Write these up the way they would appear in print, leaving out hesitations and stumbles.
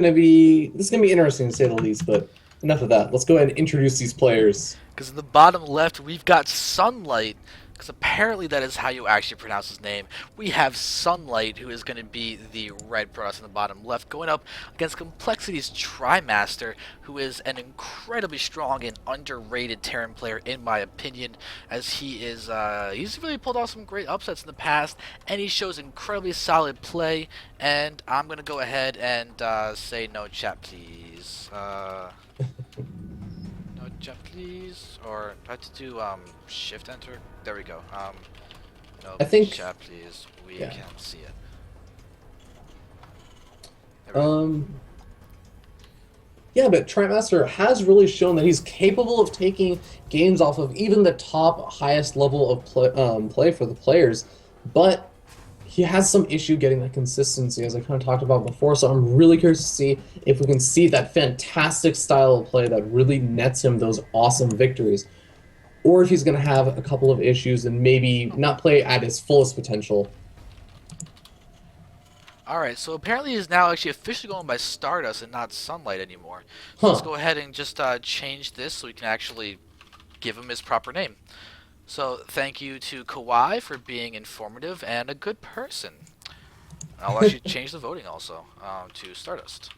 gonna be interesting to say the least. But enough of that. Let's go ahead and introduce these players. Because in the bottom left, we've got Sunlight, because apparently that is how you actually pronounce his name. We have Sunlight, who is going to be the red Protoss in the bottom left, going up against Complexity's Trimaster, who is an incredibly strong and underrated Terran player, in my opinion, as he's really pulled off some great upsets in the past, and he shows incredibly solid play, and I'm going to go ahead and say no chat, please. No chat, please. Or I have to do shift enter. There we go. No I think, chat, please. We yeah. can't see it. There we go. Um, yeah, but Trimaster has really shown that he's capable of taking games off of even the top highest level of play for the players, but he has some issue getting that consistency, as I kind of talked about before. So I'm really curious to see if we can see that fantastic style of play that really nets him those awesome victories, or if he's going to have a couple of issues and maybe not play at his fullest potential. Alright, so apparently he's now actually officially going by Stardust and not Sunlight anymore. So let's Huh. go ahead and just change this so we can actually give him his proper name. So thank you to Kawhi for being informative and a good person. I'll actually change the voting also to Stardust.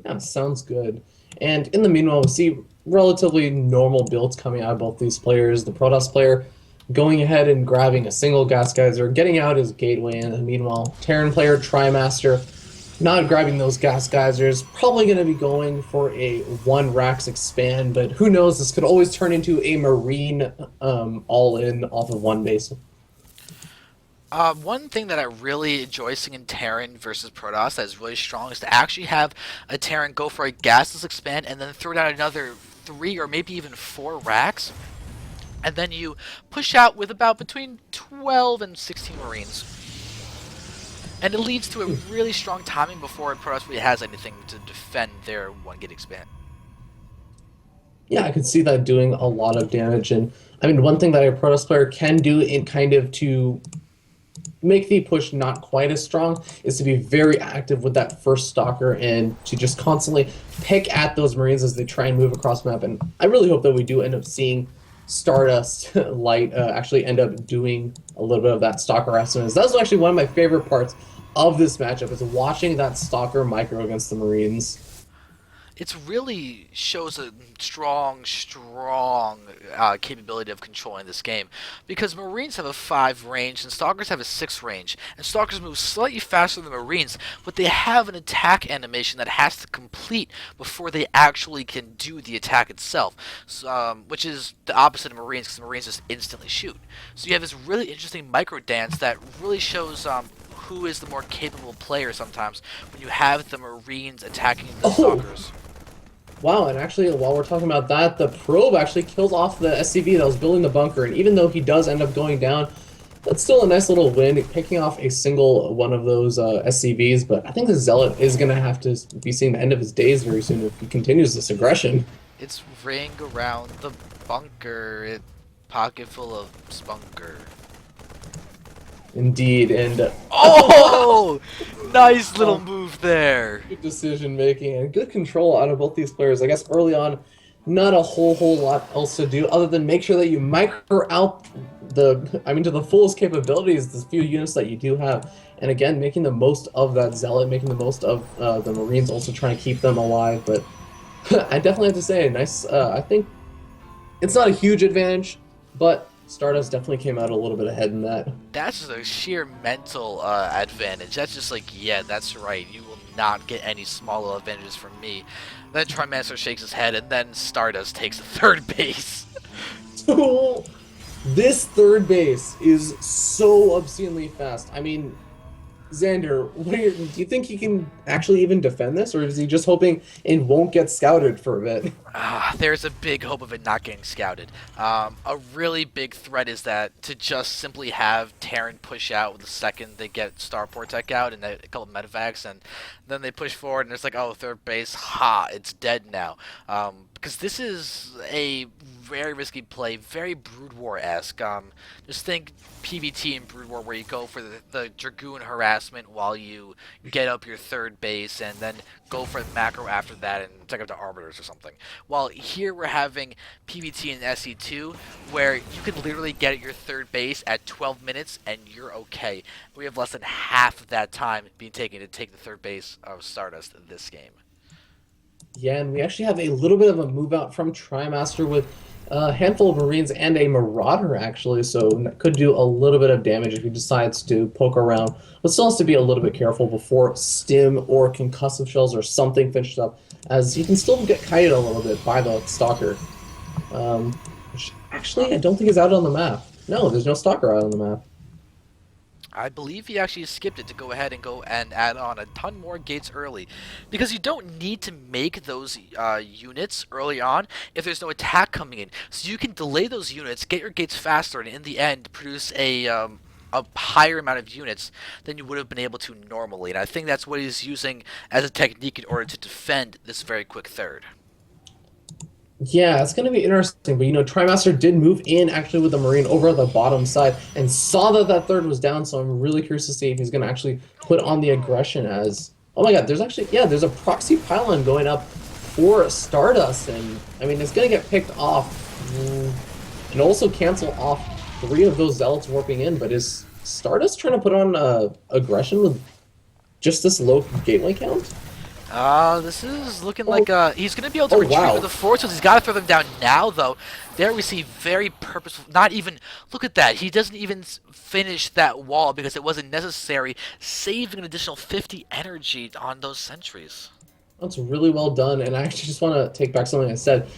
Yeah, sounds good. And in the meanwhile, we see relatively normal builds coming out of both these players. The Protoss player going ahead and grabbing a single gas geyser, getting out his gateway, and the meanwhile, Terran player Trimaster not grabbing those gas geysers, probably going to be going for a one Rax expand, but who knows, this could always turn into a Marine all-in off of one base. One thing that I really enjoy seeing in Terran versus Protoss that is really strong is to actually have a Terran go for a gasless expand and then throw down another 3 or maybe even 4 racks. And then you push out with about between 12 and 16 Marines. And it leads to a really strong timing before Protoss really has anything to defend their 1 gate expand. Yeah, I could see that doing a lot of damage. And I mean, one thing that a Protoss player can do in kind of to make the push not quite as strong is to be very active with that first stalker and to just constantly pick at those Marines as they try and move across the map. And I really hope that we do end up seeing Stardust.LighT actually end up doing a little bit of that stalker harassment. That was actually one of my favorite parts of this matchup, is watching that stalker micro against the Marines. It's really shows a strong capability of controlling this game, because Marines have a 5 range and Stalkers have a 6 range, and Stalkers move slightly faster than Marines, but they have an attack animation that has to complete before they actually can do the attack itself, so, which is the opposite of Marines, because Marines just instantly shoot. So you have this really interesting micro dance that really shows who is the more capable player sometimes when you have the Marines attacking the Oh, Stalkers. wow, and actually, while we're talking about that, the probe actually kills off the SCV that was building the bunker, and even though he does end up going down, that's still a nice little win, picking off a single one of those SCVs, but I think the Zealot is going to have to be seeing the end of his days very soon if he continues this aggression. It's ring around the bunker, pocket full of spunker. Indeed, and Oh! Nice little move there. good decision making and good control out of both these players. I guess early on, not a whole lot else to do other than make sure that you micro out to the fullest capabilities, the few units that you do have. And again, making the most of that Zealot, making the most of the Marines, also trying to keep them alive. But I definitely have to say, nice. I think it's not a huge advantage, but Stardust definitely came out a little bit ahead in that. That's just a sheer mental advantage. That's just like, yeah, that's right. You will not get any small little advantages from me. Then Trimaster shakes his head, and then Stardust takes the 3rd base. So, this third base is so obscenely fast. I mean, Xander, do you think he can actually even defend this, or is he just hoping it won't get scouted for a bit? There's a big hope of it not getting scouted. A really big threat is that to just simply have Terran push out the second they get Starport Tech out and a couple of medevacs, and then they push forward and it's like, oh, third base, ha, it's dead now. Because this is a very risky play, very Brood War-esque. Just think PvT in Brood War where you go for the Dragoon harassment while you get up your third base and then go for the macro after that and take up the Arbiters or something. While here we're having PvT in SE2 where you can literally get at your third base at 12 minutes and you're okay. We have less than half of that time being taken to take the third base of Stardust in this game. Yeah, and we actually have a little bit of a move out from TriMaster with a handful of Marines and a Marauder, actually, so that could do a little bit of damage if he decides to poke around, but still has to be a little bit careful before stim or concussive shells or something finished up, as he can still get kited a little bit by the Stalker. Which actually I don't think is out on the map. No, there's no Stalker out on the map. I believe he actually skipped it to go ahead and go and add on a ton more gates early. Because you don't need to make those units early on if there's no attack coming in. So you can delay those units, get your gates faster, and in the end produce a higher amount of units than you would have been able to normally. And I think that's what he's using as a technique in order to defend this very quick third. Yeah, it's going to be interesting. But, TriMaster did move in actually with the Marine over the bottom side and saw that that third was down. So I'm really curious to see if he's going to actually put on the aggression as... Oh my god, there's actually... Yeah, there's a proxy pylon going up for Stardust. And, I mean, it's going to get picked off and also cancel off 3 of those Zealots warping in. But is Stardust trying to put on aggression with just this low gateway count? This is looking like he's going to be able to retreat wow. with the forces. He's got to throw them down now, though. There we see very purposeful. Not even look at that. He doesn't even finish that wall because it wasn't necessary, saving an additional 50 energy on those sentries. That's really well done, and I actually just want to take back something I said.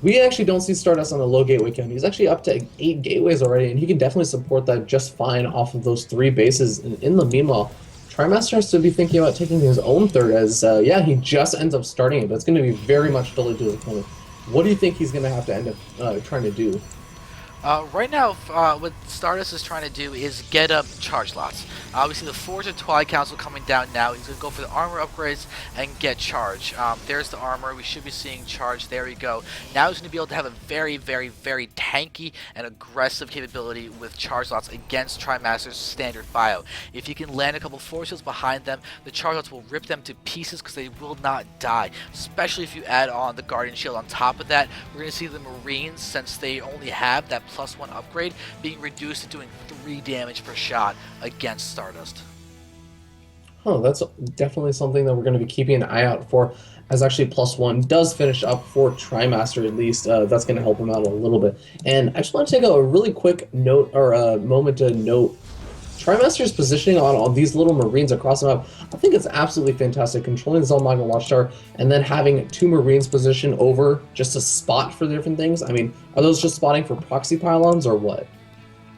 We actually don't see Stardust on a low gateway count. He's actually up to 8 gateways already, and he can definitely support that just fine off of those 3 bases. And in the meanwhile, TriMaster has to be thinking about taking his own third as, yeah, he just ends up starting it, but it's going to be very much delayed to the point. What do you think he's going to have to end up trying to do? Right now, what Stardust is trying to do is get up charge lots. We see the Forge of Twilight Council coming down now. He's going to go for the armor upgrades and get charge. There's the armor. We should be seeing charge. There we go. Now he's going to be able to have a very, very, very tanky and aggressive capability with charge lots against TriMaster's standard bio. If you can land a couple force shields behind them, the charge lots will rip them to pieces because they will not die. Especially if you add on the Guardian Shield on top of that. We're going to see the Marines, since they only have that +1 upgrade, being reduced to doing 3 damage per shot against Stardust. Huh, that's definitely something that we're going to be keeping an eye out for, as actually +1 does finish up for TriMaster at least. That's going to help him out a little bit. And I just want to take a really quick note, or a moment to note, TriMaster's positioning on all these little Marines across the map. I think it's absolutely fantastic, controlling the Zelmaga Watchtower and then having 2 Marines positioned over just to spot for different things. I mean, are those just spotting for proxy pylons or what?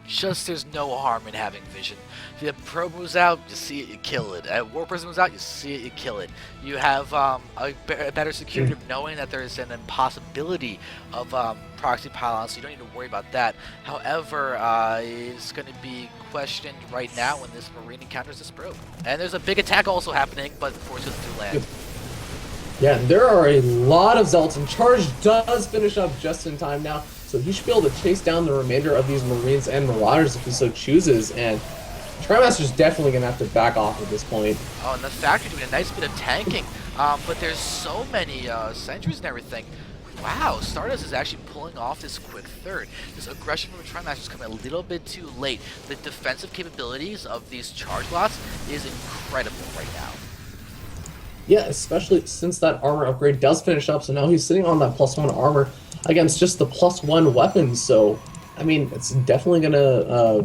Just there's no harm in having vision. If the probe moves out, you see it, you kill it. A war person moves out, you see it, you kill it. You have a better security of knowing that there is an impossibility of proxy pylons, so you don't need to worry about that. However, it's going to be questioned right now when this Marine encounters this probe. And there's a big attack also happening, but forces do land. Yeah, there are a lot of Zealots, and charge does finish up just in time now. So he should be able to chase down the remainder of these Marines and Marauders if he so chooses, and TriMaster's definitely going to have to back off at this point. Oh, and the factory doing a nice bit of tanking, but there's so many sentries and everything. Wow, Stardust is actually pulling off this quick third. This aggression from TriMaster is coming a little bit too late. The defensive capabilities of these charge lots is incredible right now. Yeah, especially since that armor upgrade does finish up, so now he's sitting on that +1 armor against just the +1 weapons, so, I mean, it's definitely going to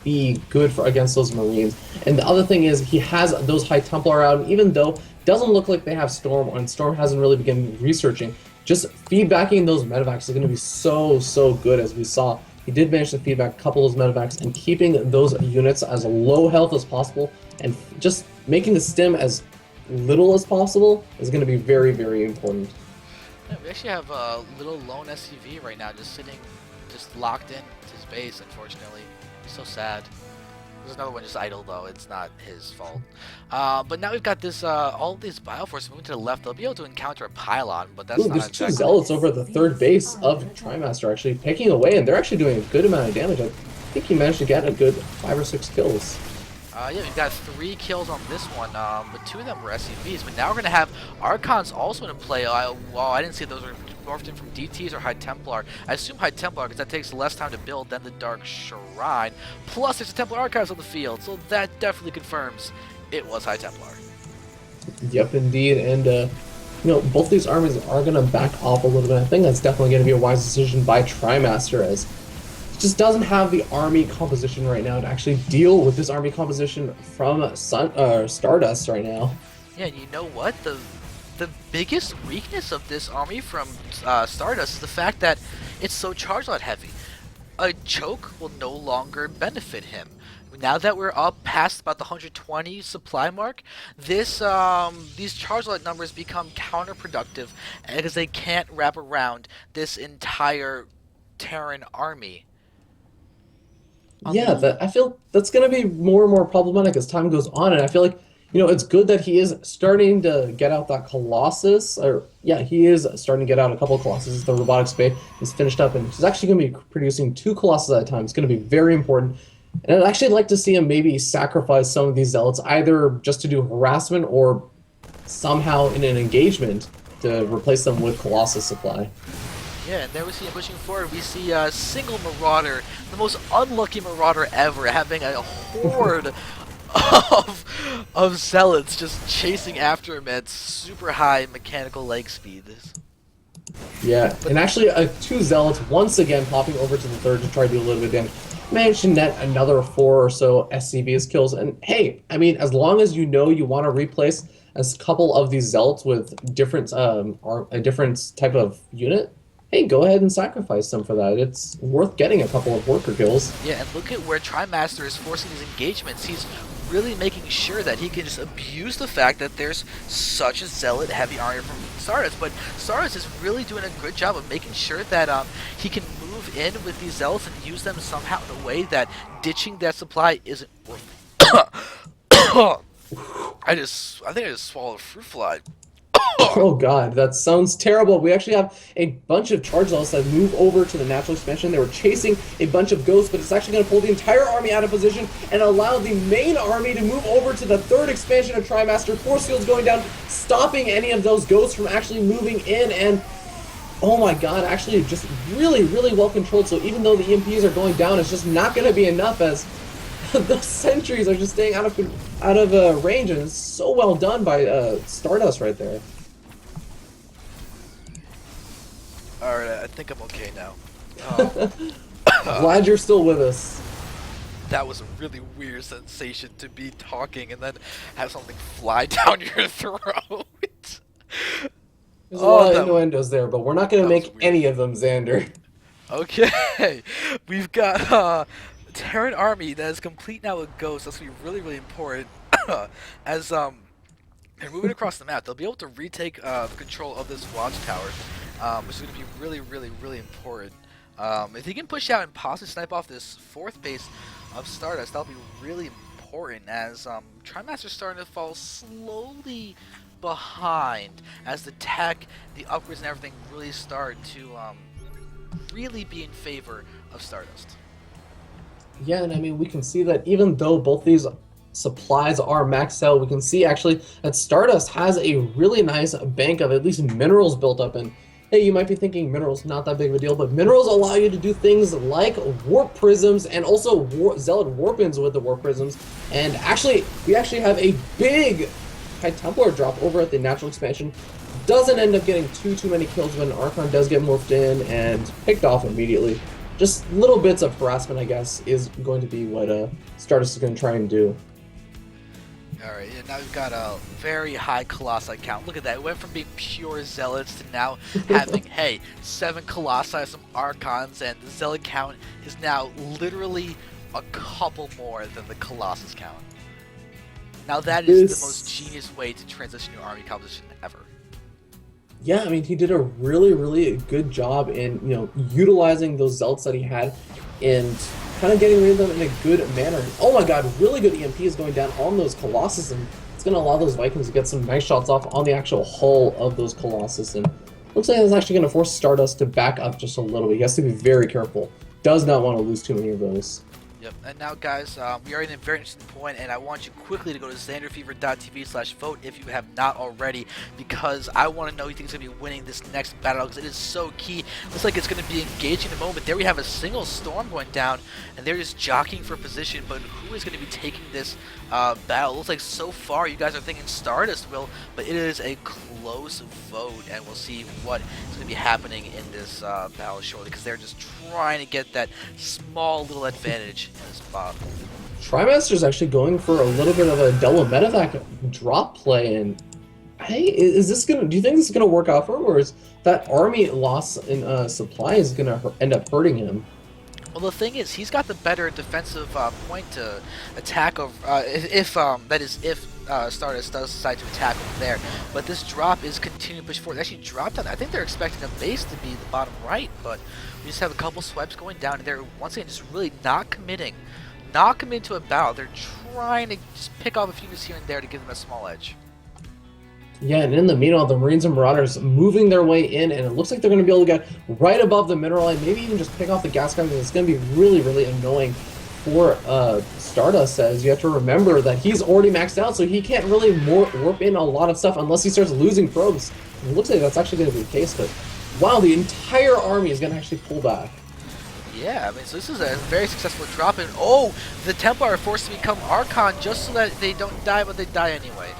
be good for against those Marines. And the other thing is, he has those High Templar out, and even though it doesn't look like they have Storm, and Storm hasn't really begun researching, just feedbacking those medevacs is going to be so good, as we saw. He did manage to feedback a couple of those medevacs, and keeping those units as low health as possible, and just making the stim as little as possible is going to be very important. Yeah, we actually have a little lone SCV right now, just sitting, just locked in to his base. Unfortunately, so sad. There's another one just idle though. It's not his fault. But now we've got this all of these Bioforce moving to the left. They'll be able to encounter a pylon, but that's Ooh, not there's two exactly. zealots over at the third base of Trimaster actually picking away, and they're actually doing a good amount of damage. I think he managed to get a good 5 or 6 kills. Yeah, we've got 3 kills on this one, but 2 of them were SCVs. But now we're going to have Archons also in play. Well, I didn't see those were morphed in from DTs or High Templar. I assume High Templar because that takes less time to build than the Dark Shrine. Plus, there's a Templar Archives on the field, so that definitely confirms it was High Templar. Yep, indeed. And, both these armies are going to back off a little bit. I think that's definitely going to be a wise decision by Trimaster, as he just doesn't have the army composition right now to actually deal with this army composition from Stardust right now. Yeah, and you know what? The biggest weakness of this army from Stardust is the fact that it's so charge lot heavy. A choke will no longer benefit him. Now that we're up past about the 120 supply mark, these charge lot numbers become counterproductive because they can't wrap around this entire Terran army. On Yeah, the I feel that's going to be more and more problematic as time goes on, and I feel like it's good that he is starting to get out that Colossus, or yeah, he is starting to get out a couple of Colossus. The robotics bay is finished up, and he's actually going to be producing 2 Colossus at a time. It's going to be very important, and I'd actually like to see him maybe sacrifice some of these zealots, either just to do harassment or somehow in an engagement to replace them with Colossus supply. Yeah, and there we see him pushing forward. We see a single Marauder, the most unlucky Marauder ever, having a horde of zealots just chasing after him at super high mechanical leg speed. Yeah, But and actually, 2 zealots once again popping over to the third to try to do a little bit of damage. Managed to net another 4 or so SCVs kills. And hey, I mean, as long as you want to replace a couple of these zealots with different or a different type of unit, hey, go ahead and sacrifice them for that. It's worth getting a couple of worker kills. yeah, and look at where Trimaster is forcing these engagements. He's really making sure that he can just abuse the fact that there's such a zealot heavy army from Stardust. But Stardust is really doing a good job of making sure that he can move in with these zealots and use them somehow in a way that ditching that supply isn't worth. I think I just swallowed a fruit fly. Oh god, that sounds terrible. We actually have a bunch of charge zealots that move over to the natural expansion. They were chasing a bunch of ghosts, but it's actually going to pull the entire army out of position and allow the main army to move over to the third expansion of Trimaster. Force fields going down, stopping any of those ghosts from actually moving in, and oh my god, actually just really, really well controlled. So even though the EMPs are going down, it's just not going to be enough, as the sentries are just staying out of range, and it's so well done by Stardust right there. Alright, I think I'm okay now. Um, Glad you're still with us. that was a really weird sensation to be talking and then have something fly down your throat. There's a lot of That, innuendos there, but we're not going to that was make weird. any of them, Xander. Okay, we've got Terran army that is complete now with ghosts. That's gonna be really, really important. As they're moving across the map, they'll be able to retake control of this watchtower, which is gonna be really, really, really important. If he can push out and possibly snipe off this fourth base of Stardust, that'll be really important. As Trimaster's starting to fall slowly behind, as the tech, the upgrades, and everything really start to really be in favor of Stardust. Yeah, and I mean, we can see that even though both these supplies are maxed out, we can see actually that Stardust has a really nice bank of at least minerals built up. And hey, you might be thinking minerals not that big of a deal, but minerals allow you to do things like warp prisms and also zealot warp-ins with the warp prisms. And actually, we actually have a big High Templar drop over at the natural expansion. Doesn't end up getting too many kills, but an Archon does get morphed in and picked off immediately. Just little bits of harassment, I guess, is going to be what Stardust is going to try and do. Alright, yeah, now we've got a very high Colossi count. Look at that. It went from being pure Zealots to now having, hey, 7 Colossi, some Archons, and the Zealot count is now literally a couple more than the Colossus count. Now that is the most genius way to transition your army composition ever. Yeah, I mean, he did a really, really good job in, utilizing those Zelts that he had and kind of getting rid of them in a good manner. Oh my God, really good EMP is going down on those Colossus, and it's going to allow those Vikings to get some nice shots off on the actual hull of those Colossus. And looks like it's actually going to force Stardust to back up just a little bit. He has to be very careful. Does not want to lose too many of those. Yep, and now guys, we are in a very interesting point, and I want you quickly to go to xanderfever.tv/vote if you have not already, because I want to know who you think is going to be winning this next battle, because it is so key. Looks like it's going to be engaging in the moment. There we have a single storm going down, and they're just jockeying for position, but who is going to be taking this battle? It looks like so far you guys are thinking Stardust will, but it is a close vote, and we'll see what is going to be happening in this battle shortly, because they're just trying to get that small little advantage in this spot. Trimaster's actually going for a little bit of a double medevac drop play, and hey, is this gonna? Do you think this is gonna work out for him, or is that army loss in supply is gonna end up hurting him? Well, the thing is, he's got the better defensive point to attack of if that is if Stardust does decide to attack over there. But this drop is continuing to push forward. They actually dropped down. I think they're expecting a base to be the bottom right, but we just have a couple swipes going down, and they're once again just really not committing to a battle. They're trying to just pick off a few here and there to give them a small edge. Yeah, and in the meanwhile, the Marines and Marauders moving their way in, and it looks like they're going to be able to get right above the mineral line, maybe even just pick off the gas gun, because it's going to be really, really annoying for Stardust, as you have to remember that he's already maxed out, so he can't really warp in a lot of stuff unless he starts losing probes. And it looks like that's actually going to be the case, but wow, the entire army is going to actually pull back. Yeah, I mean, so this is a very successful drop, and oh, the Templar are forced to become Archon just so that they don't die, but they die anyway.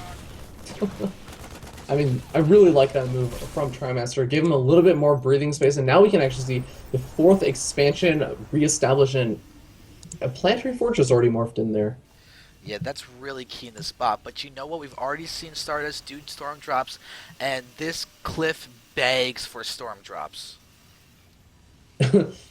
I mean, I really like that move from Trimaster. Give him a little bit more breathing space, and now we can actually see the fourth expansion reestablish, and a planetary fortress already morphed in there. Yeah, that's really key in this spot. But you know what? We've already seen Stardust do storm drops, and this cliff begs for storm drops.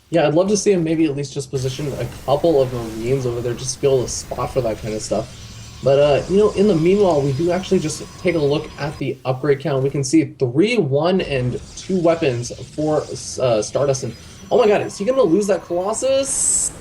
Yeah, I'd love to see him maybe at least just position a couple of Marines over there just to be able to spot for that kind of stuff. But, in the meanwhile, we do actually just take a look at the upgrade count. We can see 3, 1, and 2 weapons for Stardust. And, oh my god, is he going to lose that Colossus?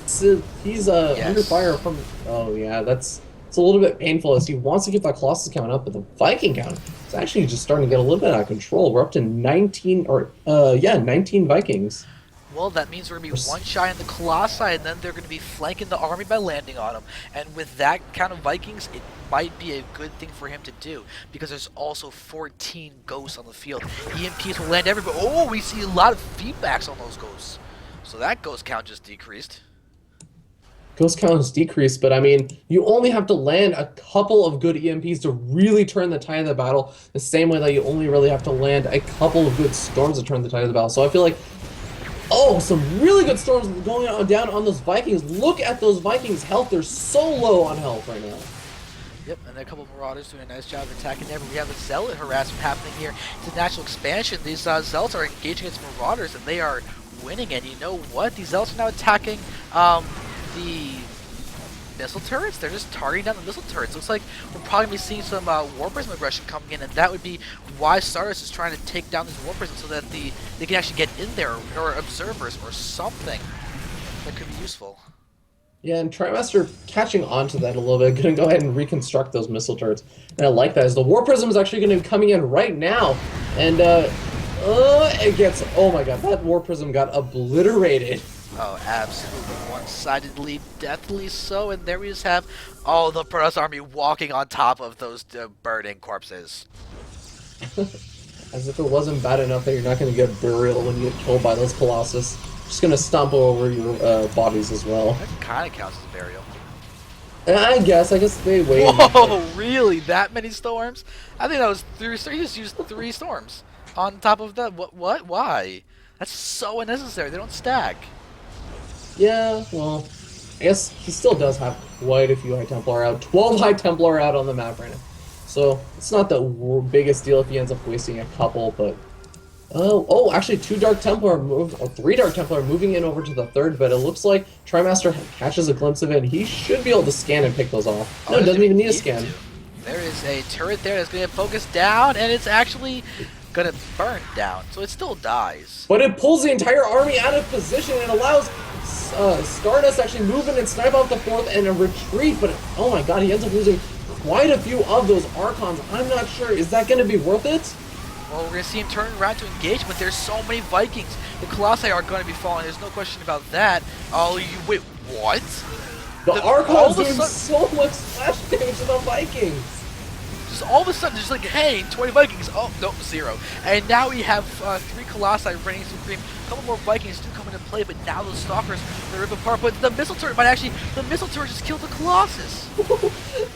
He's under fire from... Oh, yeah, it's a little bit painful as he wants to get that Colossus count up, but the Viking count is actually just starting to get a little bit out of control. We're up to 19, 19 Vikings. Well, that means we're going to be one shy in the Colossi, and then they're going to be flanking the army by landing on them. And with that count of Vikings, it might be a good thing for him to do, because there's also 14 ghosts on the field. EMPs will land everywhere. Oh, we see a lot of feedbacks on those ghosts. So that ghost count just decreased. Ghost count has decreased, but I mean, you only have to land a couple of good EMPs to really turn the tide of the battle, the same way that you only really have to land a couple of good storms to turn the tide of the battle. So I feel like, oh, some really good storms going on down on those Vikings. Look at those Vikings' health. They're so low on health right now. Yep, and a couple of Marauders doing a nice job of attacking there. But we have a Zealot harassment happening here. It's a natural expansion. These Zealots are engaging against Marauders, and they are winning. And you know what? These Zealots are now attacking the missile turrets. They're just targeting down the missile turrets. Looks like we're probably going to be seeing some War Prism aggression coming in, and that would be why Stardust is trying to take down these War Prisms so that they can actually get in there, or observers, or something that could be useful. Yeah, and Trimaster catching on to that a little bit, going to go ahead and reconstruct those missile turrets. And I like that, as the War Prism is actually going to be coming in right now. And it gets, oh my god, that War Prism got obliterated. Oh, absolutely one-sidedly, deathly so. And there we just have, oh, the Protoss army walking on top of those burning corpses. As if it wasn't bad enough that you're not going to get burial when you get killed by those Colossus. Just going to stomp over your bodies as well. That kind of counts as burial. I guess they waited. Whoa, really? That many storms? I think that was 3 storms. You just used 3 storms on top of that. What? Why? That's so unnecessary. They don't stack. Yeah, well, I guess he still does have quite a few High Templar out. 12 High Templar out on the map right now. So it's not the biggest deal if he ends up wasting a couple, but... Oh, actually 2 Dark Templar moved, or 3 Dark Templar moving in over to the 3rd, but it looks like Trimaster catches a glimpse of it, and he should be able to scan and pick those off. No, it doesn't even need a scan. There is a turret there that's going to focus down, and it's actually gonna burn down, so it still dies. But it pulls the entire army out of position and allows Stardust to actually move in and snipe out the fourth and a retreat. But oh my god, he ends up losing quite a few of those Archons. I'm not sure. Is that going to be worth it? Well, we're going to see him turn around to engage, but there's so many Vikings. The Colossi are going to be falling. There's no question about that. Oh, you wait, what? The Archons doing so much splash damage to the Vikings. Just all of a sudden, just like, hey, 20 Vikings. Oh, no, 0. And now we have 3 Colossi reigning supreme. A couple more Vikings do come into play, but now those Stalkers, they rip apart. But the missile turret might actually, the missile turret just killed the Colossus.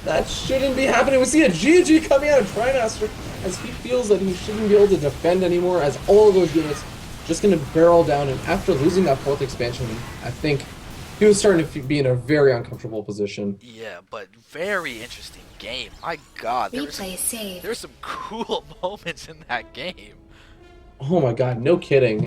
That shouldn't be happening. We see a GG coming out of Trimaster as he feels that he shouldn't be able to defend anymore, as all of those units just going to barrel down. And after losing that fourth expansion, I think he was starting to be in a very uncomfortable position. Yeah, but very interesting game. My god, there were some cool moments in that game. Oh my god, no kidding.